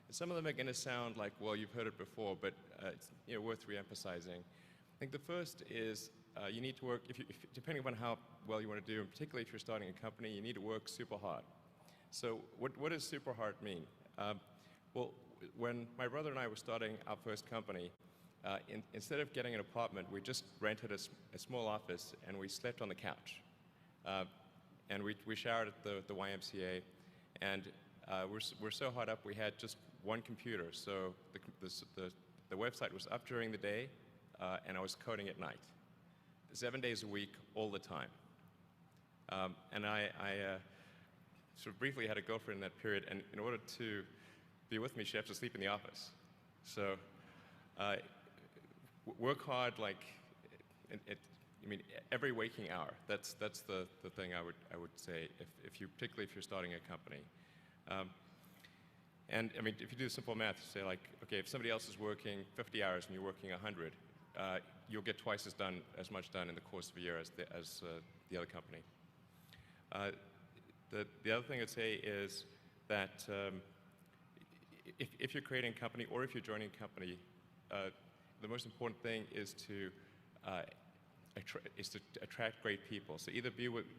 Some of them are going to sound like, well, you've heard it before, but it's worth re-emphasizing. I think the first is you need to work, depending upon how well you want to do, and particularly if you're starting a company, you need to work super hard. So what does super hard mean? Well, when my brother and I were starting our first company, instead of getting an apartment, we just rented a small office and we slept on the couch. And we showered at the YMCA, and we're so hard up we had just one computer. So the website was up during the day, and I was coding at night, 7 days a week, all the time. And I sort of briefly had a girlfriend in that period, and in order to be with me, she had to sleep in the office. So work hard, like I mean, every waking hour. That's the thing I would say, particularly if you're starting a company. And I mean, if you do simple math, you say like, okay, if somebody else is working 50 hours and you're working 100, you'll get twice as much done in the course of a year as the other company. The other thing I'd say is that if you're creating a company or if you're joining a company, the most important thing is to attract great people. So either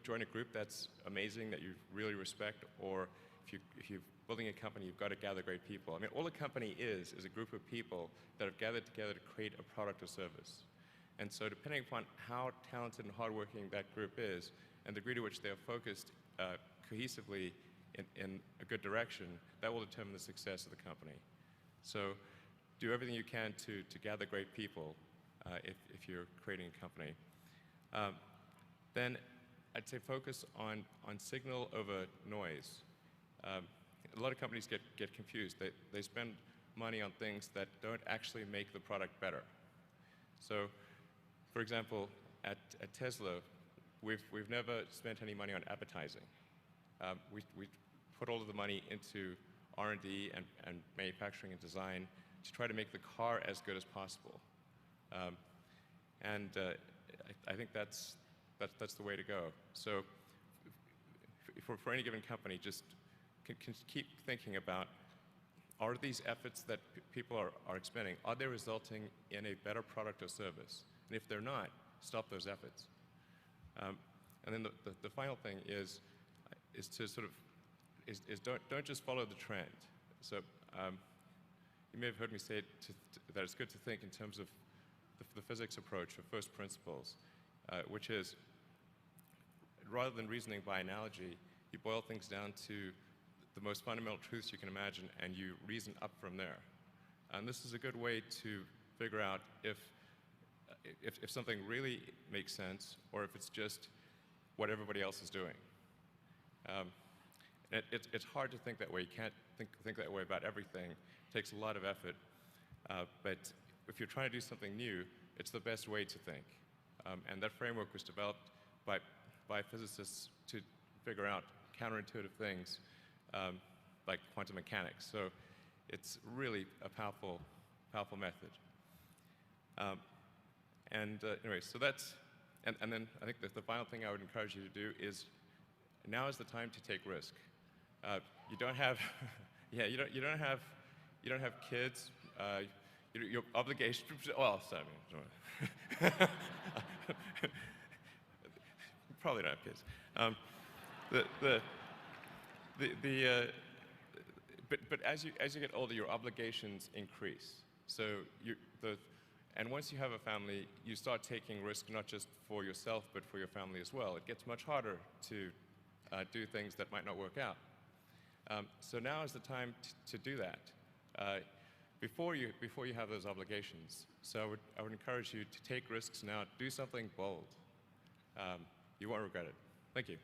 join a group that's amazing, that you really respect, or if you're building a company, you've got to gather great people. I mean, all a company is a group of people that have gathered together to create a product or service. And so depending upon how talented and hardworking that group is, and the degree to which they are focused cohesively in a good direction, that will determine the success of the company. So do everything you can to gather great people if you're creating a company. Then I'd say focus on signal over noise. A lot of companies get confused. They spend money on things that don't actually make the product better. So, for example, at Tesla, we've never spent any money on advertising. We put all of the money into R&D and manufacturing and design to try to make the car as good as possible. I think that's the way to go. So, for any given company, just can keep thinking about, are these efforts that people are expending, are they resulting in a better product or service? And if they're not, stop those efforts. And then the final thing is to sort of don't just follow the trend. So you may have heard me say that it's good to think in terms of the physics approach of first principles, which is, rather than reasoning by analogy, you boil things down to the most fundamental truths you can imagine, and you reason up from there. And this is a good way to figure out if something really makes sense, or if it's just what everybody else is doing. It's hard to think that way. You can't think that way about everything. It takes a lot of effort. But if you're trying to do something new, it's the best way to think. And that framework was developed by physicists to figure out counterintuitive things like quantum mechanics. So it's really a powerful method. Anyway, so that's, and then I think the final thing I would encourage you to do is, now is the time to take risk. You don't have, you don't have kids. Your obligation. Well, sorry. Probably don't have kids. But as you get older, your obligations increase. So and once you have a family, you start taking risk not just for yourself, but for your family as well. It gets much harder to do things that might not work out. So now is the time to do that before you have those obligations. So I would encourage you to take risks now. Do something bold. You won't regret it. Thank you.